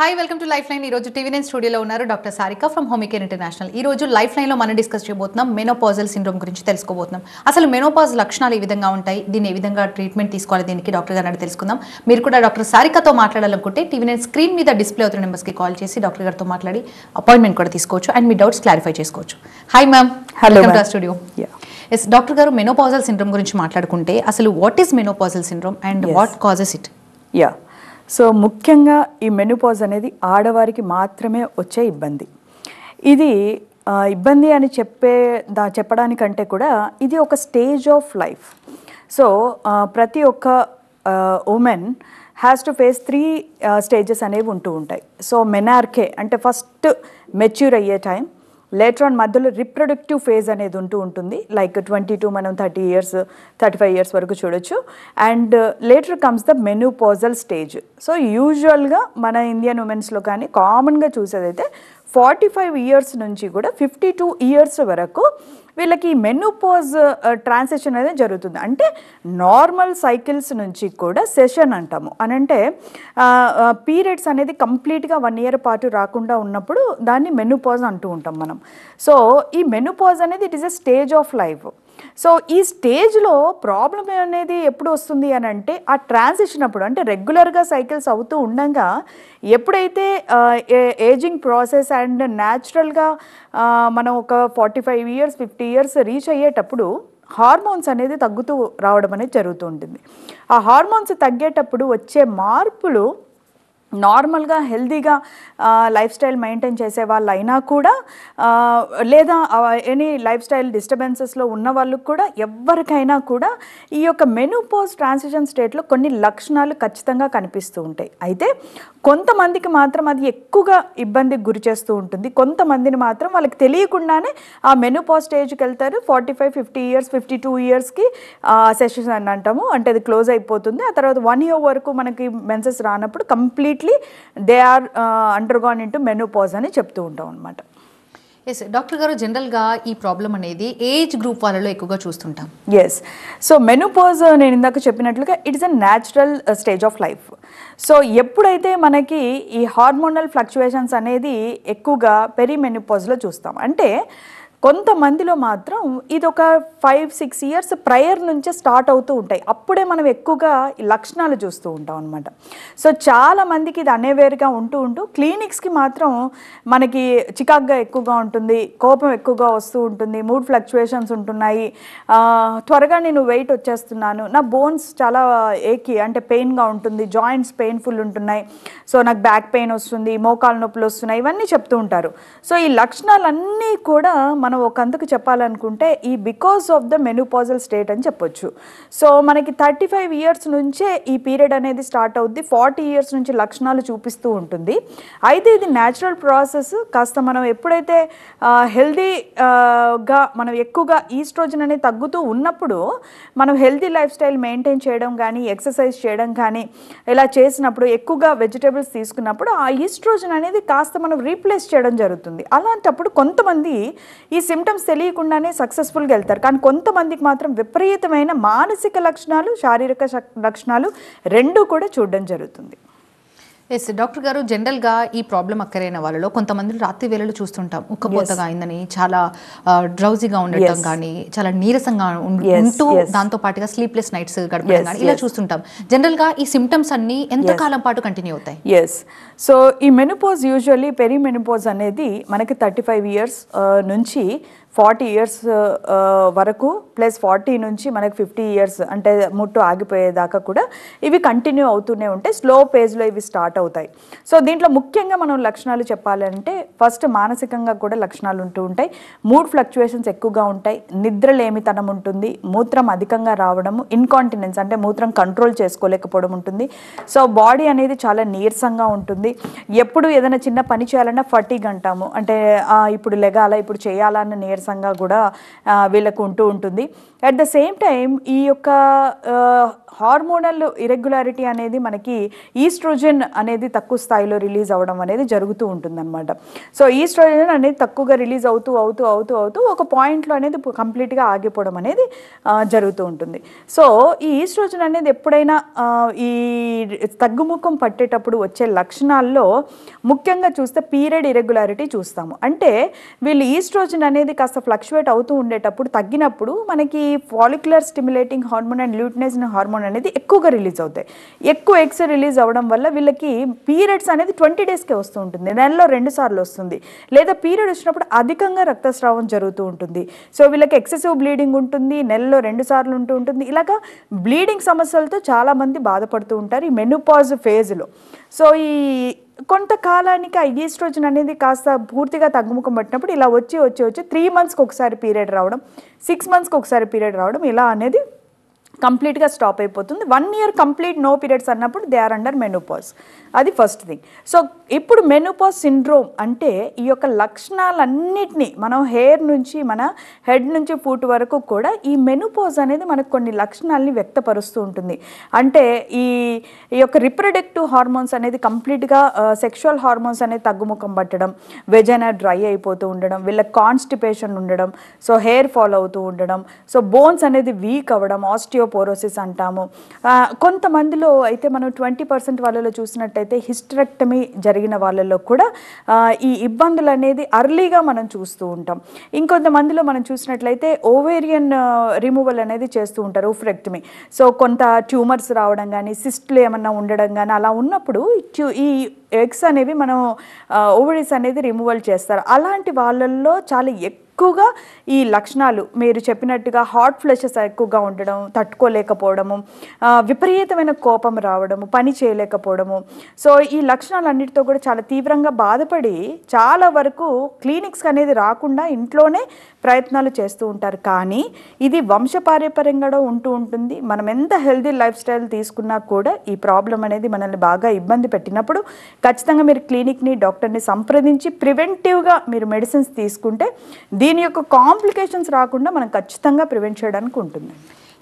Hi welcome to life line. ఈ రోజు TV9 స్టూడియోలో ఉన్నారు డాక్టర్ సారిక ఫ్రమ్ హోమికేర్ ఇంటర్నేషనల్. ఈ రోజు లైఫ్ లైన్లో మనం డిస్కస్ చేయబోతున్నాం మెనోపాజల్ సిండ్రోమ్ గురించి తెలుసుకోబోతున్నాం. అసలు మెనోపాజ్ లక్షణాలు ఏ విధంగా ఉంటాయి, దీన్ని ఏ విధంగా ట్రీట్మెంట్ తీసుకోవాలి, దీనికి డాక్టర్ గారిని అడిగి తెలుసుకుందాం. మీరు కూడా డాక్టర్ సారికతో మాట్లాడాలనుకుంటే టీవీ9 స్క్రీన్ మీద డిస్ప్లే అవుతున్న నెంబర్స్కి కాల్ చేసి డాక్టర్ గారితో మాట్లాడి అపాయింట్మెంట్ కూడా తీసుకోవచ్చు అండ్ మీ డౌట్స్ క్లారిఫై చేసుకోవచ్చు. Hi ma'am, welcome to studio. Yes doctor గారు, మెనోపాజల్ సిండ్రోమ్ గురించి మాట్లాడుకుంటే అసలు what is menopausal syndrome and what causes it? So ముఖ్యంగా ఈ మెనోపాజ్ అనేది ఆడవారికి మాత్రమే వచ్చే ఇబ్బంది. ఇది ఇబ్బంది అని చెప్పడానికంటే కూడా ఇది ఒక స్టేజ్ ఆఫ్ లైఫ్. సో ప్రతి ఒక్క women has to face 3 stages అనేవి ఉంటూ ఉంటాయి. సో మెనార్కే అంటే ఫస్ట్ మెచ్యూర్ అయ్యే టైం, లేటర్ ఆన్ మధ్యలో రిప్రొడక్టివ్ ఫేజ్ అనేది ఉంటుంది. లైక్ 22 మనం 30 years 35 years వరకు చూడొచ్చు. And later comes the menopausal stage. So యూజువల్గా మన ఇండియన్ ఉమెన్స్లో కానీ కామన్గా చూసేదైతే 45 years నుంచి కూడా 52 years వరకు వీళ్ళకి మెనోపాజ్ ట్రాన్సిషన్ అనేది జరుగుతుంది. అంటే నార్మల్ సైకిల్స్ నుంచి కూడా సెషన్ అంటాము. అని అంటే పీరియడ్స్ అనేది కంప్లీట్గా 1 year పాటు రాకుండా ఉన్నప్పుడు దాన్ని మెనోపాజ్ అంటూ ఉంటాం మనం. సో ఈ మెనోపాజ్ అనేది it is a stage of life. So ఈ స్టేజ్లో ప్రాబ్లం అనేది ఎప్పుడు వస్తుంది అని అంటే ఆ ట్రాన్సిషన్ అప్పుడు, అంటే రెగ్యులర్గా సైకిల్స్ అవుతూ ఉండగా ఎప్పుడైతే ఏజింగ్ ప్రాసెస్ అండ్ న్యాచురల్గా మనం ఒక 45 years 50 years రీచ్ అయ్యేటప్పుడు హార్మోన్స్ అనేది తగ్గుతూ రావడం అనేది జరుగుతూ ఉంటుంది. ఆ హార్మోన్స్ తగ్గేటప్పుడు వచ్చే మార్పులు నార్మల్గా హెల్తీగా లైఫ్ స్టైల్ మెయింటైన్ చేసే వాళ్ళు అయినా కూడా లేదా ఎనీ లైఫ్ స్టైల్ డిస్టర్బెన్సెస్లో ఉన్న వాళ్ళకు కూడా ఎవరికైనా కూడా ఈ యొక్క మెనోపాజ్ ట్రాన్సిషన్ స్టేట్లో కొన్ని లక్షణాలు ఖచ్చితంగా కనిపిస్తూ ఉంటాయి. అయితే కొంతమందికి మాత్రం అది ఎక్కువగా ఇబ్బందికి గురి చేస్తూ ఉంటుంది. కొంతమందిని మాత్రం వాళ్ళకి తెలియకుండానే ఆ మెనోపాజ్ స్టేజ్కి వెళ్తారు. 45 50 years 52 yearsకి సెషన్ అని అంటాము. అంటే అది క్లోజ్ అయిపోతుంది. ఆ తర్వాత 1 year వరకు మనకి మెన్సెస్ రానప్పుడు complete they are undergone into menopause అని చెప్తూ ఉంటాం అనమాట. ఎస్ డాక్టర్ గారు, జనరల్గా ఈ ప్రాబ్లం అనేది ఏజ్ గ్రూప్ వాళ్ళలో ఎక్కువగా చూస్తుంటాం. ఎస్, సో మెనోపాజ్ నేను ఇందాక చెప్పినట్లుగా it is a natural stage of life. So ఎప్పుడైతే మనకి ఈ హార్మోనల్ ఫ్లక్చువేషన్స్ అనేది ఎక్కువగా పెరిమెనోపాజ్లో చూస్తాం. అంటే కొంతమందిలో మాత్రం ఇది ఒక 5-6 years ప్రయర్ నుంచే స్టార్ట్ అవుతూ ఉంటాయి. అప్పుడే మనం ఎక్కువగా ఈ లక్షణాలు చూస్తూ ఉంటాం అనమాట. సో చాలామందికి ఇది అనేవేరుగా ఉంటూ క్లినిక్స్కి మాత్రం మనకి చికాగ్గా ఎక్కువగా ఉంటుంది, కోపం ఎక్కువగా వస్తూ ఉంటుంది, మూడ్ ఫ్లక్చువేషన్స్ ఉంటున్నాయి, త్వరగా నేను వెయిట్ వచ్చేస్తున్నాను, నా బోన్స్ చాలా ఏకి అంటే పెయిన్గా ఉంటుంది, జాయింట్స్ పెయిన్ఫుల్ ఉంటున్నాయి, సో నాకు బ్యాక్ పెయిన్ వస్తుంది, మోకాలు నొప్పులు వస్తున్నాయి, ఇవన్నీ చెప్తూ ఉంటారు. సో ఈ లక్షణాలన్నీ కూడా మనం ఒక అందుకు చెప్పాలనుకుంటే ఈ because of the menopausal state అని చెప్పొచ్చు. సో మనకి 35 years నుంచే ఈ పీరియడ్ అనేది స్టార్ట్ అవుద్ది. 40 years నుంచి లక్షణాలు చూపిస్తూ ఉంటుంది. అయితే ఇది న్యాచురల్ ప్రాసెస్. కాస్త మనం ఎప్పుడైతే హెల్దీగా మనం ఎక్కువగా ఈస్ట్రోజన్ అనేది తగ్గుతూ ఉన్నప్పుడు మనం హెల్దీ లైఫ్ స్టైల్ మెయింటైన్ చేయడం కానీ ఎక్సర్సైజ్ చేయడం కానీ ఇలా చేసినప్పుడు ఎక్కువగా వెజిటేబుల్స్ తీసుకున్నప్పుడు ఆ ఈస్ట్రోజన్ అనేది కాస్త మనం రీప్లేస్ చేయడం జరుగుతుంది. అలాంటప్పుడు కొంతమంది ఈ సిమ్టమ్స్ తెలియకుండానే సక్సెస్ఫుల్గా వెళ్తారు. కానీ కొంతమందికి మాత్రం విపరీతమైన మానసిక లక్షణాలు, శారీరక లక్షణాలు రెండూ కూడా చూడడం జరుగుతుంది. ఎస్ డాక్టర్ గారు, జనరల్గా ఈ ప్రాబ్లం అక్కరైన వాళ్ళలో కొంతమంది రాత్రి వేళలు చూస్తుంటాం ఉక్కపోతగా అయిందని, చాలా డ్రౌజీగా ఉండటం కానీ, చాలా నీరసంగా ఉంటూ దాంతో పాటుగా స్లీప్లెస్ నైట్స్ గడపడం కానీ ఇలా చూస్తుంటాం. జనరల్గా ఈ సిమ్టమ్స్ అన్ని ఎంతకాలం పాటు కంటిన్యూ అవుతాయి? ఎస్, సో ఈ మెనోపాజ్ యూజువల్లీ పెరిమెనోపాజ్ అనేది మనకి 35 years నుంచి 40 years వరకు ప్లస్ 40 నుంచి మనకి 50 years అంటే ముట్టు ఆగిపోయేదాకా కూడా ఇవి కంటిన్యూ అవుతూనే ఉంటాయి. స్లో పేజ్లో ఇవి స్టార్ట్ అవుతాయి. సో దీంట్లో ముఖ్యంగా మనం లక్షణాలు చెప్పాలంటే ఫస్ట్ మానసికంగా కూడా లక్షణాలు ఉంటూ ఉంటాయి. మూడ్ ఫ్లక్చువేషన్స్ ఎక్కువగా ఉంటాయి, నిద్రలేమితనం ఉంటుంది, మూత్రం అధికంగా రావడము, ఇన్కాంటినెన్స్ అంటే మూత్రం కంట్రోల్ చేసుకోలేకపోవడం ఉంటుంది. సో బాడీ అనేది చాలా నీరసంగా ఉంటుంది. ఎప్పుడు ఏదైనా చిన్న పని చేయాలన్నా ఫటీగ్ అంటాము, అంటే ఇప్పుడు లెగాల ఇప్పుడు చేయాలా అన్న నీరసంగా కూడా వీళ్ళకు ఉంటూ ఉంటుంది. అట్ ద సేమ్ టైం ఈ యొక్క హార్మోనల్ ఇరెగ్యులారిటీ అనేది మనకి ఈస్ట్రోజన్ అనే అనేది తక్కువ స్థాయిలో రిలీజ్ అవ్వడం అనేది జరుగుతూ ఉంటుందన్నమాట. సో ఈస్ట్రోజన్ అనేది తక్కువగా రిలీజ్ అవుతూ అవుతూ అవుతూ అవుతూ ఒక పాయింట్లో అనేది కంప్లీట్గా ఆగిపోవడం అనేది జరుగుతూ ఉంటుంది. సో ఈ ఈస్ట్రోజన్ అనేది ఎప్పుడైనా ఈ తగ్గుముఖం పట్టేటప్పుడు వచ్చే లక్షణాల్లో ముఖ్యంగా చూస్తే పీరియడ్ ఇరెగ్యులారిటీ చూస్తాము. అంటే వీళ్ళు ఈస్ట్రోజన్ అనేది కాస్త ఫ్లక్చువేట్ అవుతూ ఉండేటప్పుడు తగ్గినప్పుడు మనకి follicular stimulating hormone and luteinising hormone అనేది ఎక్కువగా రిలీజ్ అవుతాయి. ఎక్కువ ఎగ్స్ రిలీజ్ అవ్వడం వల్ల వీళ్ళకి పీరియడ్స్ అనేది 20 డేస్కే వస్తూ ఉంటుంది, నెలలో 2 సార్లు వస్తుంది. లేదా పీరియడ్ వచ్చినప్పుడు అధికంగా రక్తస్రావం జరుగుతూ ఉంటుంది. సో వీళ్ళకి ఎక్సెసివ్ బ్లీడింగ్ ఉంటుంది, నెలలో 2 సార్లు ఉంటూ ఉంటుంది. ఇలాగా బ్లీడింగ్ సమస్యలతో చాలామంది బాధపడుతూ ఉంటారు ఈ మెనోపాజ్ ఫేజ్లో. సో ఈ కొంతకాలానికి ఆ ఈస్ట్రోజన్ అనేది కాస్త పూర్తిగా తగ్గుముఖం పట్టినప్పుడు ఇలా వచ్చి 3 మంత్స్కి ఒకసారి పీరియడ్ రావడం, 6 మంత్స్కి ఒకసారి పీరియడ్ రావడం, ఇలా అనేది కంప్లీట్గా స్టాప్ అయిపోతుంది. 1 ఇయర్ కంప్లీట్ నో పీరియడ్స్ అన్నప్పుడు దే ఆర్ అండర్ మెనోపాజ్. అది ఫస్ట్ థింగ్. సో ఇప్పుడు మెనోపాజ్ సిండ్రోమ్ అంటే ఈ యొక్క లక్షణాలన్నిటినీ మనం హెయిర్ నుంచి మన హెడ్ నుంచి ఫుట్ వరకు కూడా ఈ మెనోపాజ్ అనేది మనకు కొన్ని లక్షణాలని వ్యక్తపరుస్తూ ఉంటుంది. అంటే ఈ యొక్క రిప్రొడక్టివ్ హార్మోన్స్ అనేది కంప్లీట్గా సెక్షువల్ హార్మోన్స్ అనేది తగ్గుముఖం పట్టడం, వెజైనా డ్రై అయిపోతూ ఉండడం, వీళ్ళకి కాన్స్టిపేషన్ ఉండడం, సో హెయిర్ ఫాల్ అవుతూ ఉండడం, సో బోన్స్ అనేది వీక్ అవ్వడం, ఆస్టియోపోరోసిస్ అంటాము. కొంతమందిలో అయితే మనం 20% వాళ్ళలో చూసినట్టయితే హిస్టరెక్టమీ జరిగిన వాళ్ళలో కూడా ఈ ఇబ్బందులు అనేది అర్లీగా మనం చూస్తూ ఉంటాం. ఇంకొంతమందిలో మనం చూసినట్లయితే ఓవేరియన్ రిమూవల్ అనేది చేస్తూ ఉంటారు, ఓఫరెక్టమీ. సో కొంత ట్యూమర్స్ రావడం కానీ, సిస్ట్లు ఏమన్నా ఉండడం కానీ, అలా ఉన్నప్పుడు ఈ ఎగ్స్ అనేవి మనం ఓవరీస్ అనేది రిమూవల్ చేస్తారు. అలాంటి వాళ్ళల్లో చాలా ఎక్కువగా ఈ లక్షణాలు మీరు చెప్పినట్టుగా హాట్ ఫ్లషెస్ ఎక్కువగా ఉండడం, తట్టుకోలేకపోవడము, విపరీతమైన కోపం రావడము, పని చేయలేకపోవడము. సో ఈ లక్షణాలన్నిటితో కూడా చాలా తీవ్రంగా బాధపడి చాలా వరకు క్లినిక్స్ అనేది రాకుండా ఇంట్లోనే ప్రయత్నాలు చేస్తూ ఉంటారు. కానీ ఇది వంశపారంపర్యంగా ఉంటూ ఉంటుంది. మనం ఎంత హెల్తీ లైఫ్ స్టైల్ తీసుకున్నా కూడా ఈ ప్రాబ్లం అనేది మనల్ని బాగా ఇబ్బంది పెట్టినప్పుడు ఖచ్చితంగా మీరు క్లినిక్ని, డాక్టర్ని సంప్రదించి ప్రివెంటివ్గా మీరు మెడిసిన్స్ తీసుకుంటే దీని యొక్క కాంప్లికేషన్స్ రాకుండా మనం ఖచ్చితంగా ప్రివెంట్ చేయడానికి ఉంటుంది.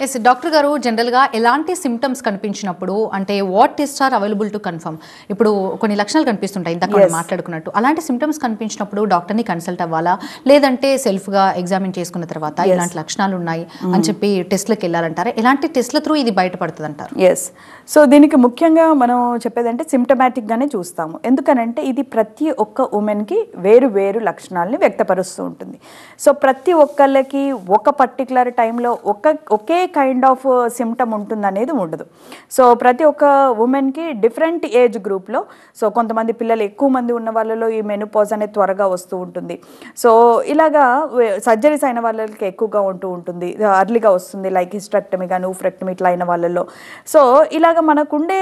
ఎస్ డాక్టర్ గారు, జనరల్గా ఎలాంటి సిమ్టమ్స్ కనిపించినప్పుడు అంటే what test are available to confirm? ఇప్పుడు కొన్ని లక్షణాలు కనిపిస్తుంటాయి ఇంతకు మనం మాట్లాడుకున్నట్టు. అలాంటి సిమ్టమ్స్ కనిపించినప్పుడు డాక్టర్ని కన్సల్ట్ అవ్వాలా, లేదంటే సెల్ఫ్గా ఎగ్జామిన్ చేసుకున్న తర్వాత ఇలాంటి లక్షణాలు ఉన్నాయి అని చెప్పి టెస్ట్లకు వెళ్ళాలంటారా? ఎలాంటి టెస్ట్ల త్రూ ఇది బయటపడుతుంది అంటారు? ఎస్, సో దీనికి ముఖ్యంగా మనం చెప్పేదంటే సిమ్టమాటిక్గానే చూస్తాము. ఎందుకనంటే ఇది ప్రతి ఒక్క ఉమెన్కి వేరు వేరు లక్షణాలని వ్యక్తపరుస్తూ ఉంటుంది. సో ప్రతి ఒక్కళ్ళకి ఒక పర్టికులర్ టైంలో ఒకే కైండ్ ఆఫ్ సిమ్టమ్ ఉంటుందనేది ఉండదు. సో ప్రతి ఒక్క ఉమెన్కి డిఫరెంట్ ఏజ్ గ్రూప్లో, సో కొంతమంది పిల్లలు ఎక్కువ మంది ఉన్న వాళ్ళలో ఈ మెనోపాజ్ అనేది త్వరగా వస్తూ ఉంటుంది. సో ఇలాగా సర్జరీస్ అయిన వాళ్ళకి ఎక్కువగా ఉంటూ ఉంటుంది, అర్లీగా వస్తుంది, లైక్ హిస్టరెక్టమీ కానీ ఓఫరెక్టమీ ఇట్లా అయిన వాళ్ళలో. సో ఇలాగ మనకుండే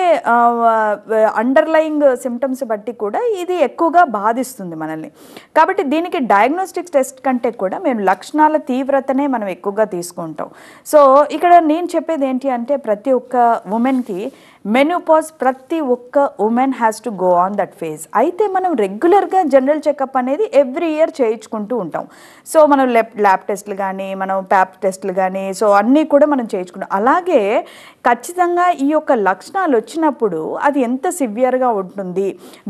అండర్లయింగ్ సిమ్టమ్స్ బట్టి కూడా ఇది ఎక్కువగా బాధిస్తుంది మనల్ని. కాబట్టి దీనికి డయాగ్నోస్టిక్ టెస్ట్ కంటే కూడా మేము లక్షణాల తీవ్రతనే మనం ఎక్కువగా తీసుకుంటాం. సో ఇక్కడ నేను చెప్పేది ఏంటి అంటే ప్రతి ఒక్క ఉమెన్కి మెనోపాజ్, ప్రతి ఒక్క women has to go on that phase. అయితే మనం రెగ్యులర్గా జనరల్ చెకప్ అనేది ఎవ్రీ ఇయర్ చేయించుకుంటూ ఉంటాం. సో మనం ల్యాబ్ టెస్ట్లు కానీ, మనం ప్యాప్ టెస్ట్లు కానీ, సో అన్నీ కూడా మనం చేయించుకుంటాం. అలాగే ఖచ్చితంగా ఈ యొక్క లక్షణాలు వచ్చినప్పుడు అది ఎంత సివియర్గా ఉంటుంది,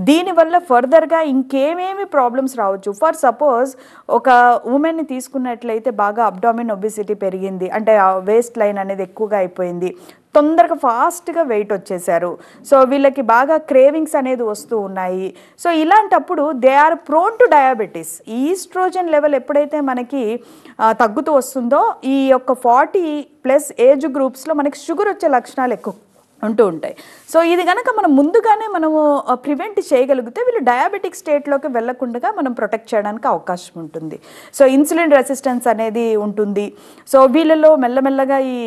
దీనివల్ల ఫర్దర్గా ఇంకేమేమి ప్రాబ్లమ్స్ రావచ్చు. ఫర్ సపోజ్ ఒక ఉమెన్ని తీసుకున్నట్లయితే బాగా అబ్డామిన్ ఒబిసిటీ పెరిగింది, అంటే వేస్ట్ లైన్ అనేది ఎక్కువగా అయిపోయింది, తొందరగా ఫాస్ట్గా వెయిట్ వచ్చేసారు, సో వీళ్ళకి బాగా క్రేవింగ్స్ అనేది వస్తూ ఉన్నాయి. సో ఇలాంటప్పుడు they are prone to diabetes. Oestrogen level ఎప్పుడైతే మనకి తగ్గుతూ వస్తుందో ఈ యొక్క 40+ ఏజ్ గ్రూప్స్లో మనకి షుగర్ వచ్చే లక్షణాలు ఎక్కువ ఉంటూ ఉంటాయి. సో ఇది కనుక మనం ముందుగానే మనము ప్రివెంట్ చేయగలిగితే వీళ్ళు డయాబెటిక్ స్టేట్లోకి వెళ్లకుండా మనం ప్రొటెక్ట్ చేయడానికి అవకాశం ఉంటుంది. సో ఇన్సులిన్ రెసిస్టెన్స్ అనేది ఉంటుంది. సో వీళ్ళలో మెల్లమెల్లగా ఈ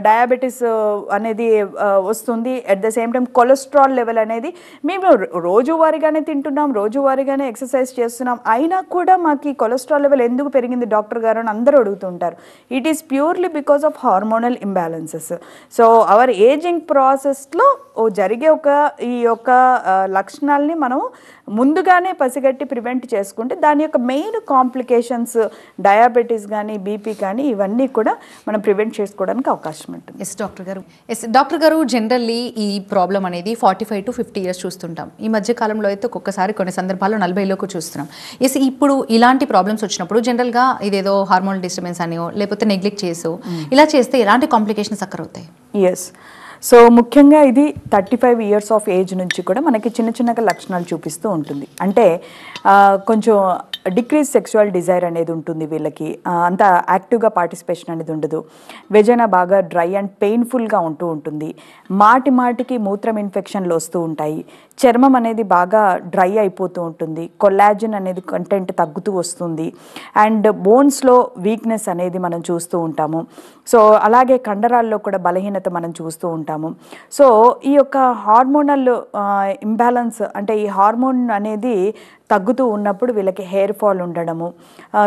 డయాబెటీస్ అనేది వస్తుంది. At the same time cholesterol level అనేది మేము రోజువారీగానే తింటున్నాం, రోజువారీగానే ఎక్సర్సైజ్ చేస్తున్నాం, అయినా కూడా మాకు ఈ కొలెస్ట్రాల్ లెవెల్ ఎందుకు పెరిగింది డాక్టర్ గారు అని అందరూ అడుగుతుంటారు. It is purely because of hormonal imbalances. So our ageing process మెనోపాజెస్లో జరిగే ఈ యొక్క లక్షణాలని మనం ముందుగానే పసిగట్టి ప్రివెంట్ చేసుకుంటే దాని యొక్క మెయిన్ కాంప్లికేషన్స్ డయాబెటీస్ కానీ బీపీ కానీ ఇవన్నీ కూడా మనం ప్రివెంట్ చేసుకోవడానికి అవకాశం ఉంటుంది. డాక్టర్ గారు జనరల్లీ ఈ ప్రాబ్లం అనేది 45 to 50 ఇయర్స్ చూస్తుంటాం. ఈ మధ్య కాలంలో అయితే ఒక్కొక్కసారి కొన్ని సందర్భాల్లో 40లోకి చూస్తున్నాం. ఇప్పుడు ఇలాంటి ప్రాబ్లమ్స్ వచ్చినప్పుడు జనరల్గా ఇదేదో హార్మోనల్ డిస్టర్బెన్స్ అనియో లేకపోతే నెగ్లెక్ట్ చేసో ఇలా చేస్తే ఎలాంటి కాంప్లికేషన్స్ అక్కర్ అవుతాయి? ఎస్, సో ముఖ్యంగా ఇది 35 ఇయర్స్ ఆఫ్ ఏజ్ నుంచి కూడా మనకి చిన్నగా లక్షణాలు చూపిస్తూ ఉంటుంది. అంటే కొంచెం డిక్రీజ్ సెక్సువల్ డిజైర్ అనేది ఉంటుంది వీళ్ళకి, అంత యాక్టివ్గా పార్టిసిపేషన్ అనేది ఉండదు, వెజైనా బాగా డ్రై అండ్ పెయిన్ఫుల్గా ఉంటుంది, మాటికి మూత్రం ఇన్ఫెక్షన్లు వస్తూ ఉంటాయి, చర్మం అనేది బాగా డ్రై అయిపోతూ ఉంటుంది, కొల్లాజన్ అనేది కంటెంట్ తగ్గుతూ వస్తుంది, అండ్ బోన్స్లో వీక్నెస్ అనేది మనం చూస్తూ ఉంటాము. సో అలాగే కండరాల్లో కూడా బలహీనత మనం చూస్తూ ఉంటాము. సో ఈ యొక్క హార్మోనల్ ఇంబ్యాలెన్స్ అంటే ఈ హార్మోన్ అనేది తగ్గుతూ ఉన్నప్పుడు వీళ్ళకి హెయిర్ ఫాల్ ఉండడము,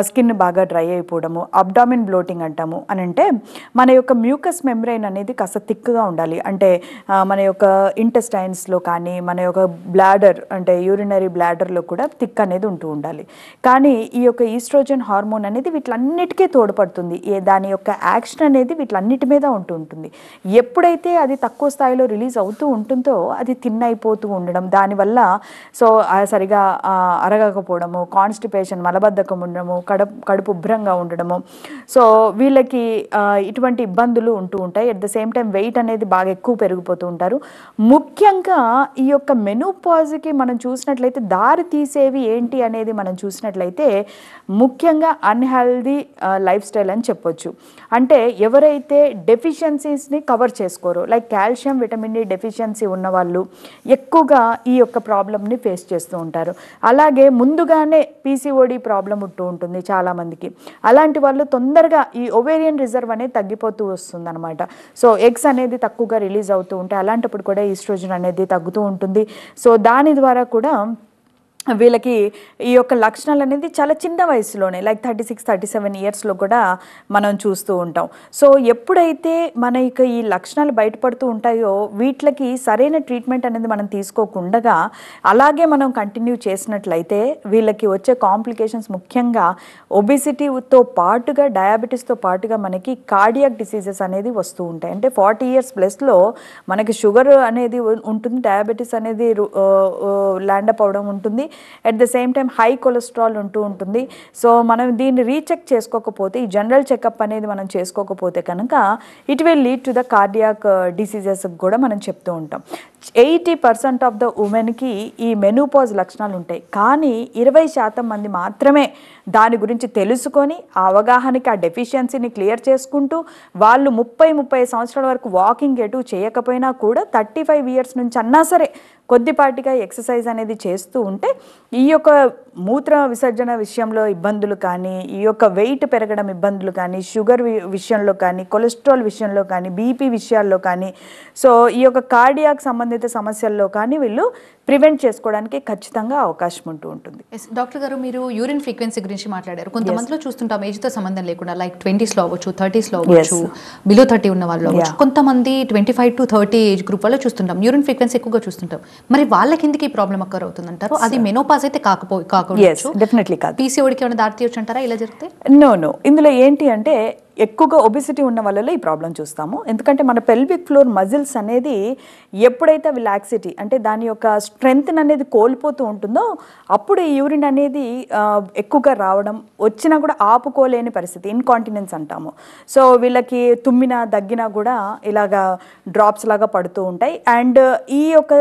స్కిన్ బాగా డ్రై అయిపోవడము, అబ్డామిన్ బ్లోటింగ్ అంటాము. అని అంటే మన యొక్క మ్యూకస్ మెంబ్రెయిన్ అనేది కాస్త థిక్గా ఉండాలి. అంటే మన యొక్క ఇంటెస్టైన్స్లో కానీ మన యొక్క బ్లాడర్ అంటే యూరినరీ బ్లాడర్లో కూడా థిక్ అనేది ఉండాలి. కానీ ఈ యొక్క ఈస్ట్రోజన్ హార్మోన్ అనేది వీటిలన్నిటికీ తోడ్పడుతుంది. దాని యొక్క యాక్షన్ అనేది వీటిలన్నిటి మీద ఉంటుంది. ఎప్పుడైతే అది తక్కువ స్థాయిలో రిలీజ్ అవుతూ ఉంటుందో అది థిన్ అయిపోతూ ఉండడం, దానివల్ల సో సరిగా అరగకపోవడము, కాన్స్టిపేషన్ మలబద్ధకం ఉండడము, కడుపు ఉభ్రంగా ఉండడము, సో వీళ్ళకి ఇటువంటి ఇబ్బందులు ఉంటాయి. At the same time weight అనేది బాగా ఎక్కువ పెరిగిపోతూ ఉంటారు. ముఖ్యంగా ఈ యొక్క మెనోపాజ్కి మనం చూసినట్లయితే దారి తీసేవి ఏంటి అనేది మనం చూసినట్లయితే ముఖ్యంగా అన్హెల్దీ లైఫ్ స్టైల్ అని చెప్పొచ్చు. అంటే ఎవరైతే డెఫిషియన్సీస్ని కవర్ చేసుకోరో, like calcium vitamin D deficiency ఉన్నవాళ్ళు ఎక్కువగా ఈ యొక్క ప్రాబ్లమ్ని ఫేస్ చేస్తూ ఉంటారు. అలాగే ముందుగానే పీసీఓడి ప్రాబ్లం ఉంటుంది చాలామందికి. అలాంటి వాళ్ళు తొందరగా ఈ ఓవేరియన్ రిజర్వ్ అనేది తగ్గిపోతూ వస్తుంది అనమాట. సో ఎగ్స్ అనేది తక్కువగా రిలీజ్ అవుతూ ఉంటాయి. అలాంటప్పుడు కూడా ఈస్ట్రోజన్ అనేది తగ్గుతూ ఉంటుంది. సో దాని ద్వారా కూడా వీళ్ళకి ఈ యొక్క లక్షణాలు అనేది చాలా చిన్న వయసులోనే లైక్ 36-37 ఇయర్స్లో కూడా మనం చూస్తూ ఉంటాం. సో ఎప్పుడైతే మన ఈ లక్షణాలు బయటపడుతూ ఉంటాయో వీటికి సరైన ట్రీట్మెంట్ అనేది మనం తీసుకోకుండా అలాగే మనం కంటిన్యూ చేసినట్లయితే వీళ్ళకి వచ్చే కాంప్లికేషన్స్ ముఖ్యంగా ఒబిసిటీతో పాటుగా డయాబెటీస్తో పాటుగా మనకి కార్డియాక్ డిసీజెస్ అనేది వస్తూ ఉంటాయి. అంటే 40 ఇయర్స్ ప్లస్లో మనకి షుగర్ అనేది ఉంటుంది, డయాబెటీస్ అనేది ల్యాండప్ అవడం ఉంటుంది, at the same time high cholesterol ఉంటుంది. సో మనం దీన్ని రీచెక్ చేసుకోకపోతే, ఈ జనరల్ చెకప్ అనేది మనం చేసుకోకపోతే కనుక it will lead to the cardiac diseases కూడా మనం చెప్తూ ఉంటాం. 80% ఆఫ్ ద ఉమెన్కి ఈ మెనోపాజ్ లక్షణాలు ఉంటాయి. కానీ 20% మంది మాత్రమే దాని గురించి తెలుసుకొని ఆ అవగాహనకి ఆ డెఫిషియన్సీని క్లియర్ చేసుకుంటూ వాళ్ళు 30 సంవత్సరాల వరకు వాకింగ్ ఎటు చేయకపోయినా కూడా 35 ఇయర్స్ నుంచి అన్నా సరే కొద్దిపాటిగా ఎక్సర్సైజ్ అనేది చేస్తూ ఉంటే ఈ యొక్క మూత్ర విసర్జన విషయంలో ఇబ్బందులు కానీ, ఈ యొక్క వెయిట్ పెరగడం ఇబ్బందులు కానీ, షుగర్ విషయంలో కానీ, కొలెస్ట్రాల్ విషయంలో కానీ, బీపీ విషయాల్లో కానీ, సో ఈ యొక్క కార్డియాక్ సంబంధిత సమస్యల్లో కానీ వీళ్ళు ప్రివెంట్ చేసుకోవడానికి ఖచ్చితంగా అవకాశం ఉంటుంది. డాక్టర్ గారు, మీరు యూరిన్ ఫ్రీక్వెన్సీ గురించి మాట్లాడారు. కొంతమందిలో చూస్తుంటాం ఏజ్తో సంబంధం లేకుండా, లైక్ 20స్లో అవ్వచ్చు, 30స్లో అవ్వచ్చు, బిలో 30 ఉన్న వాళ్ళు అవ్వచ్చు. కొంతమంది 25 to 30 ఏజ్ గ్రూప్ వాళ్ళు చూస్తుంటాం యూరిన్ ఫ్రీక్వెన్సీ ఎక్కువగా చూస్తుంటాం. మరి వాళ్ళ కిందకి ఈ ప్రాబ్లం అక్కర్ అవుతుంది అంటారు? అది మెనోపాజ్ అయితే కాకపోవచ్చు, డెఫినెట్లీ కాదు. పీసీఓడికి ఏమైనా దారి తీయొచ్చు అంటారా ఇలా జరిగితే? నో, ఇందులో ఏంటి అంటే ఎక్కువగా ఒబిసిటీ ఉన్న వాళ్ళలో ఈ ప్రాబ్లం చూస్తాము. ఎందుకంటే మన పెల్విక్ ఫ్లోర్ మజిల్స్ అనేది ఎప్పుడైతే అవి లాక్సిటీ అంటే దాని యొక్క స్ట్రెంగ్త్ అనేది కోల్పోతూ ఉంటుందో అప్పుడు ఈ యూరిన్ అనేది ఎక్కువగా రావడం, వచ్చినా కూడా ఆపుకోలేని పరిస్థితి, ఇన్కాంటినెన్స్ అంటాము. సో వీళ్ళకి తుమ్మినా దగ్గినా కూడా ఇలాగా డ్రాప్స్ లాగా పడుతూ ఉంటాయి. అండ్ ఈ యొక్క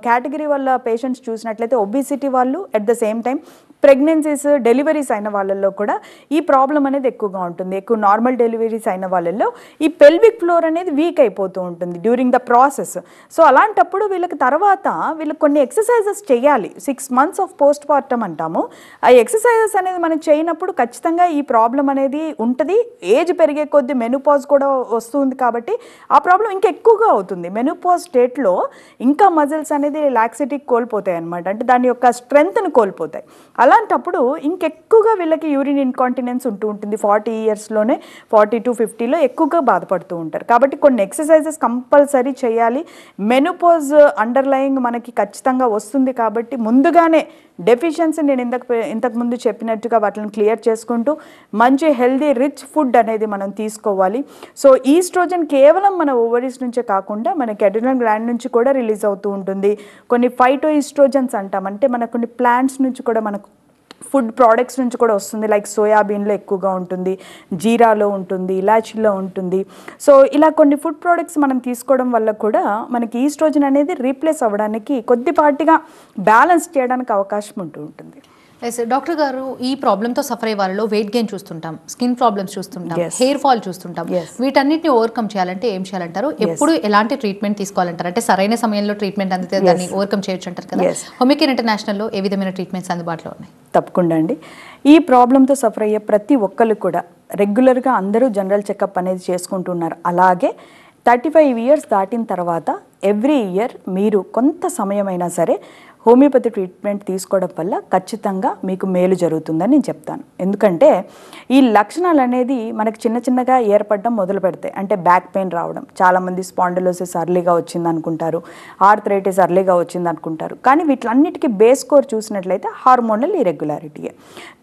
కేటగిరీ వల్ల పేషెంట్స్ చూసినట్లయితే ఒబిసిటీ వాళ్ళు, at the same time pregnancies, deliveries అయిన వాళ్ళల్లో కూడా ఈ ప్రాబ్లం అనేది ఎక్కువగా ఉంటుంది. ఎక్కువ నార్మల్ డెలివరీస్ అయిన వాళ్ళల్లో ఈ పెల్విక్ ఫ్లోర్ అనేది వీక్ అయిపోతూ ఉంటుంది డ్యూరింగ్ ద ప్రాసెస్. సో అలాంటప్పుడు వీళ్ళకి తర్వాత వీళ్ళకి కొన్ని ఎక్సర్సైజెస్ చేయాలి. 6 months ఆఫ్ పోస్ట్ పార్టమ్ అంటాము. ఆ ఎక్సర్సైజెస్ అనేది మనం చేయనప్పుడు ఖచ్చితంగా ఈ ప్రాబ్లం అనేది ఉంటుంది. ఏజ్ పెరిగే కొద్దీ మెనోపాజ్ కూడా వస్తుంది కాబట్టి ఆ ప్రాబ్లం ఇంకా ఎక్కువగా అవుతుంది. మెనోపాజ్ స్టేట్లో ఇంకా మజిల్స్ అనేది లాక్సిటీ కోల్పోతాయి అనమాట. అంటే దాని యొక్క స్ట్రెంగ్త్ని కోల్పోతాయి. అలాంటప్పుడు ఇంకెక్కువగా వీళ్ళకి యూరిన్ ఇన్కాంటినెన్స్ ఉంటూ ఉంటుంది. 40 ఇయర్స్లోనే 40 to 50లో ఎక్కువగా బాధపడుతూ ఉంటారు. కాబట్టి కొన్ని ఎక్సర్సైజెస్ కంపల్సరీ చేయాలి. మెనోపాజ్ అండర్లయింగ్ మనకి ఖచ్చితంగా వస్తుంది కాబట్టి ముందుగానే డెఫిషియన్సీ నేను ఇంతకుముందు చెప్పినట్టుగా వాటిని క్లియర్ చేసుకుంటూ మంచి హెల్దీ రిచ్ ఫుడ్ అనేది మనం తీసుకోవాలి. సో ఈస్ట్రోజన్ కేవలం మన ఓవరీస్ నుంచే కాకుండా మనకి అడ్రినల్ గ్లాండ్ నుంచి కూడా రిలీజ్ అవుతూ ఉంటుంది. కొన్ని ఫైటో ఈస్ట్రోజన్స్ అంటాం, అంటే మన కొన్ని ప్లాంట్స్ నుంచి కూడా మనకు ఫుడ్ ప్రోడక్ట్స్ నుంచి కూడా వస్తుంది. లైక్ సోయాబీన్లో ఎక్కువగా ఉంటుంది, జీరాలో ఉంటుంది, ఇలాచీలో ఉంటుంది. సో ఇలా కొన్ని ఫుడ్ ప్రోడక్ట్స్ మనం తీసుకోవడం వల్ల కూడా మనకి ఈస్ట్రోజన్ అనేది రీప్లేస్ అవ్వడానికి కొద్దిపాటిగా బ్యాలెన్స్ చేయడానికి అవకాశం ఉంటూ ఉంటుంది. ఎస్ డాక్టర్ గారు, ఈ ప్రాబ్లంతో సఫర్ అయ్యే వాళ్ళలో వెయిట్ గెయిన్ చూస్తుంటాం, స్కిన్ ప్రాబ్లమ్స్ చూస్తుంటాం, హెయిర్ ఫాల్ చూస్తుంటాం. వీటన్నిటిని ఓవర్కమ్ చేయాలంటే ఏం చేయాలంటారు? ఎప్పుడు ఎలాంటి ట్రీట్మెంట్ తీసుకోవాలంటారు? అంటే సరైన సమయంలో ట్రీట్మెంట్ అందితే దాన్ని ఓవర్కమ్ చేయొచ్చు అంటారు కదా. హోమికేర్ ఇంటర్నేషనల్లో ఏ విధమైన ట్రీట్మెంట్స్ అందుబాటులో ఉన్నాయి? తప్పకుండా అండి. ఈ ప్రాబ్లంతో సఫర్ అయ్యే ప్రతి ఒక్కరు కూడా రెగ్యులర్గా అందరూ జనరల్ చెకప్ అనేది చేసుకుంటున్నారు. అలాగే 35 ఇయర్స్ దాటిన తర్వాత ఎవ్రీ ఇయర్ మీరు కొంత సమయమైనా సరే హోమియోపతి ట్రీట్మెంట్ తీసుకోవడం వల్ల ఖచ్చితంగా మీకు మేలు జరుగుతుందని నేను చెప్తాను. ఎందుకంటే ఈ లక్షణాలు అనేది మనకు చిన్న చిన్నగా ఏర్పడడం మొదలు పెడతాయి. అంటే బ్యాక్ పెయిన్ రావడం, చాలామంది స్పాండిలోసిస్ అర్లీగా వచ్చింది అనుకుంటారు, ఆర్థరైటిస్ అర్లీగా వచ్చింది అనుకుంటారు. కానీ వీటిలన్నిటికీ బేస్ కోర్ చూసినట్లయితే హార్మోనల్ ఇరెగ్యులారిటీయే.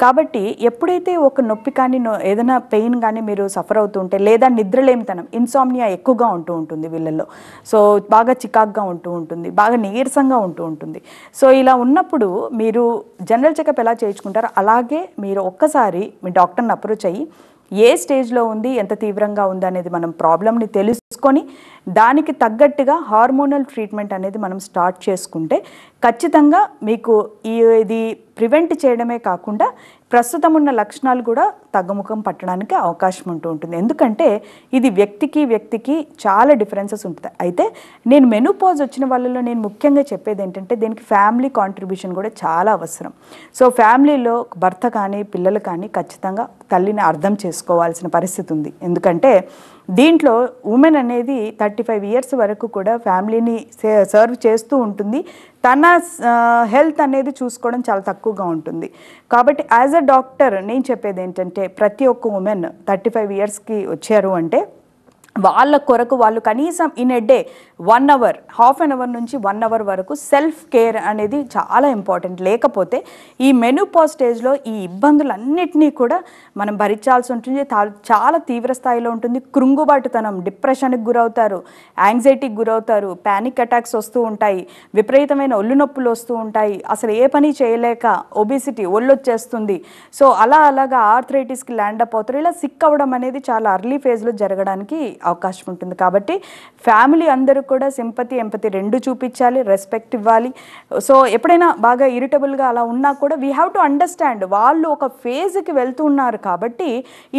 కాబట్టి ఎప్పుడైతే ఒక నొప్పి కానీ ఏదైనా పెయిన్ కానీ మీరు సఫర్ అవుతుంటే, లేదా నిద్రలేమితనం ఇన్సామ్నియా ఎక్కువగా ఉంటూ ఉంటుంది వీళ్ళల్లో, సో బాగా చికాక్గా ఉంటూ ఉంటుంది, బాగా నీరసంగా ఉంటూ ఉంటుంది. సో ఇలా ఉన్నప్పుడు మీరు జనరల్ చెకప్ ఎలా చేయించుకుంటారో అలాగే మీరు ఒక్కసారి మీ డాక్టర్ని అప్రోచ్ అయ్యి ఏ స్టేజ్లో ఉంది, ఎంత తీవ్రంగా ఉంది అనేది మనం ప్రాబ్లమ్ని తెలుసుకొని దానికి తగ్గట్టుగా హార్మోనల్ ట్రీట్మెంట్ అనేది మనం స్టార్ట్ చేసుకుంటే ఖచ్చితంగా మీకు ఇది ప్రివెంట్ చేయడమే కాకుండా ప్రస్తుతం ఉన్న లక్షణాలు కూడా తగ్గుముఖం పట్టడానికి అవకాశం ఉంటూ ఉంటుంది. ఎందుకంటే ఇది వ్యక్తికి చాలా డిఫరెన్సెస్ ఉంటుంది. అయితే నేను మెనోపాజ్ వచ్చిన వాళ్ళలో నేను ముఖ్యంగా చెప్పేది ఏంటంటే దీనికి ఫ్యామిలీ కాంట్రిబ్యూషన్ కూడా చాలా అవసరం. సో ఫ్యామిలీలో భర్త కానీ పిల్లలు కానీ ఖచ్చితంగా తల్లిని అర్థం చేసుకోవాల్సిన పరిస్థితి ఉంది. ఎందుకంటే దీంట్లో ఉమెన్ అనేది 35 ఇయర్స్ వరకు కూడా ఫ్యామిలీని సర్వ్ చేస్తూ ఉంటుంది. తన హెల్త్ అనేది చూసుకోవడం చాలా తక్కువగా ఉంటుంది. కాబట్టి యాజ్ అ డాక్టర్ నేను చెప్పేది ఏంటంటే ప్రతి ఒక్క ఉమెన్ 35 ఇయర్స్కి వచ్చారు అంటే వాళ్ళ కొరకు వాళ్ళు కనీసం in a day 1 hour, half an hour నుంచి 1 అవర్ వరకు సెల్ఫ్ కేర్ అనేది చాలా ఇంపార్టెంట్. లేకపోతే ఈ మెనోపాజ్ స్టేజ్లో ఈ ఇబ్బందులన్నిటినీ కూడా మనం భరించాల్సి ఉంటుంది. చాలా తీవ్ర స్థాయిలో ఉంటుంది. కృంగుబాటుతనం, డిప్రెషన్కి గురవుతారు, యాంగ్జైటీకి గురవుతారు, ప్యానిక్ అటాక్స్ వస్తూ ఉంటాయి, విపరీతమైన ఒళ్ళు నొప్పులు వస్తూ ఉంటాయి, అసలు ఏ పని చేయలేక ఒబిసిటీ, ఒళ్ళు వచ్చేస్తుంది. సో అలాగా ఆర్థరైటిస్కి ల్యాండ్ అప్ అవుతారు. ఇలా సిక్ అవ్వడం అనేది చాలా అర్లీ ఫేజ్లో జరగడానికి అవకాశం ఉంటుంది. కాబట్టి ఫ్యామిలీ అందరూ కూడా సింపతి, ఎంపతి రెండు చూపించాలి, రెస్పెక్ట్ ఇవ్వాలి. సో ఎప్పుడైనా బాగా ఇరిటబుల్గా అలా ఉన్నా కూడా వీ హ్యావ్ టు అండర్స్టాండ్ వాళ్ళు ఒక ఫేజ్కి వెళ్తూ ఉన్నారు కాబట్టి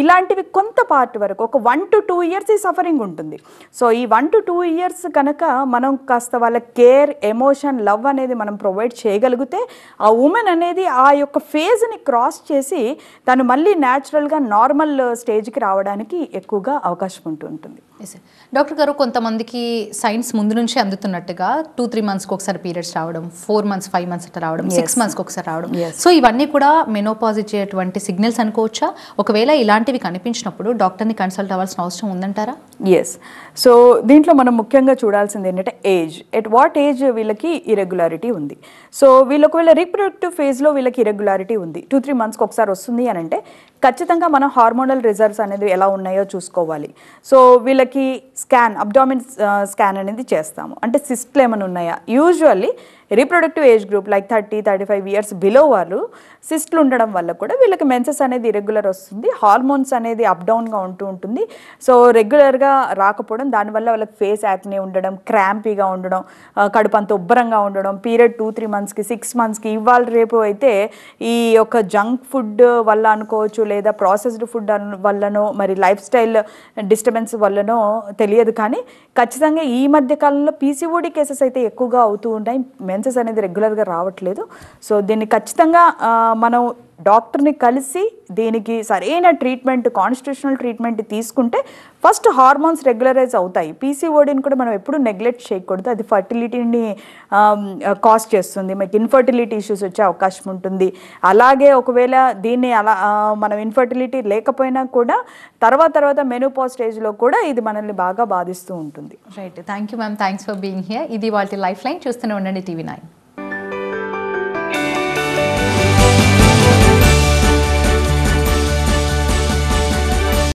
ఇలాంటివి కొంత పార్ట్ వరకు ఒక 1 to 2 ఇయర్స్ ఈ సఫరింగ్ ఉంటుంది. సో ఈ 1 to 2 ఇయర్స్ కనుక మనం కాస్త వాళ్ళ కేర్, ఎమోషన్, లవ్ అనేది మనం ప్రొవైడ్ చేయగలిగితే ఆ ఉమెన్ అనేది ఆ యొక్క ఫేజ్ని క్రాస్ చేసి తను మళ్ళీ న్యాచురల్గా నార్మల్ స్టేజ్కి రావడానికి ఎక్కువగా అవకాశం ఉంటుంది. డాక్టర్ గారు, కొంతమందికి సైన్స్ ముందు నుంచి అందుతున్నట్టుగా 2-3 మంత్స్కి ఒకసారి పీరియడ్స్ రావడం, 4 మంత్స్ 5 మంత్స్ అట్లా రావడం, 6 మంత్స్కి ఒకసారి రావడం, సో ఇవన్నీ కూడా మెనోపాజ్ ఇచ్చేటువంటి సిగ్నల్స్ అనుకోవచ్చా? ఒకవేళ ఇలాంటివి కనిపించినప్పుడు డాక్టర్ని కన్సల్ట్ అవ్వాల్సిన అవసరం ఉందంటారా? ఎస్. సో దీంట్లో మనం ముఖ్యంగా చూడాల్సింది ఏంటంటే ఏజ్. ఎట్ వాట్ ఏజ్ వీళ్ళకి ఇరెగ్యులారిటీ ఉంది. సో వీళ్ళు ఒకవేళ రీప్రొడక్టివ్ ఫేజ్లో వీళ్ళకి ఇరెగ్యులారిటీ ఉంది, 2-3 మంత్స్కి ఒకసారి వస్తుంది అని అంటే ఖచ్చితంగా మనం హార్మోనల్ రిజర్వ్స్ అనేది ఎలా ఉన్నాయో చూసుకోవాలి. సో వీళ్ళకి స్కాన్, అబ్డామిన్ స్కాన్ అనేది చేస్తాము. అంటే సిస్ట్లు ఏమైనా ఉన్నాయా? Usually reproductive age group like 30-35 years below వాళ్ళు సిస్ట్లు ఉండడం వల్ల కూడా వీళ్ళకి మెన్సెస్ అనేది ఇరెగ్యులర్ వస్తుంది, హార్మోన్స్ అనేది అప్ డౌన్గా ఉంటూ ఉంటుంది. సో రెగ్యులర్గా రాకపోవడం, దానివల్ల వాళ్ళకి ఫేస్ యాక్నే ఉండడం, క్రాంపీగా ఉండడం, కడుపు అంత ఉబ్బరంగా ఉండడం, పీరియడ్ 2-3 మంత్స్కి 6 మంత్స్కి, ఇవాళ రేపు అయితే ఈ యొక్క జంక్ ఫుడ్ వల్ల అనుకోవచ్చు, లేదా ప్రాసెస్డ్ ఫుడ్ వల్లనో, మరి లైఫ్ స్టైల్ డిస్టర్బెన్స్ వల్లనో తెలియదు, కానీ ఖచ్చితంగా ఈ మధ్య కాలంలో పీసీఓడి కేసెస్ అయితే ఎక్కువగా అవుతూ ఉంటాయి. మెన్సెస్ అనేది రెగ్యులర్గా రావట్లేదు. సో దీన్ని ఖచ్చితంగా మనం డాక్టర్ని కలిసి దీనికి సరైన ట్రీట్మెంట్, కాన్స్టిట్యూషనల్ ట్రీట్మెంట్ తీసుకుంటే ఫస్ట్ హార్మోన్స్ రెగ్యులరైజ్ అవుతాయి. పీసీఓడిని కూడా మనం ఎప్పుడు నెగ్లెక్ట్ చేయకూడదు. అది ఫర్టిలిటీని కాజ్ చేస్తుంది, మనకి ఇన్ఫర్టిలిటీ ఇష్యూస్ వచ్చే అవకాశం ఉంటుంది. అలాగే ఒకవేళ దీన్ని మనం ఇన్ఫర్టిలిటీ లేకపోయినా కూడా తర్వాత మెనోపాజ్ స్టేజ్లో కూడా ఇది మనల్ని బాగా బాధిస్తూ ఉంటుంది. Right, thank you ma'am, thanks for being here. ఇది వాళ్ళ లైఫ్ లైన్. చూస్తూనే ఉండండి TV9.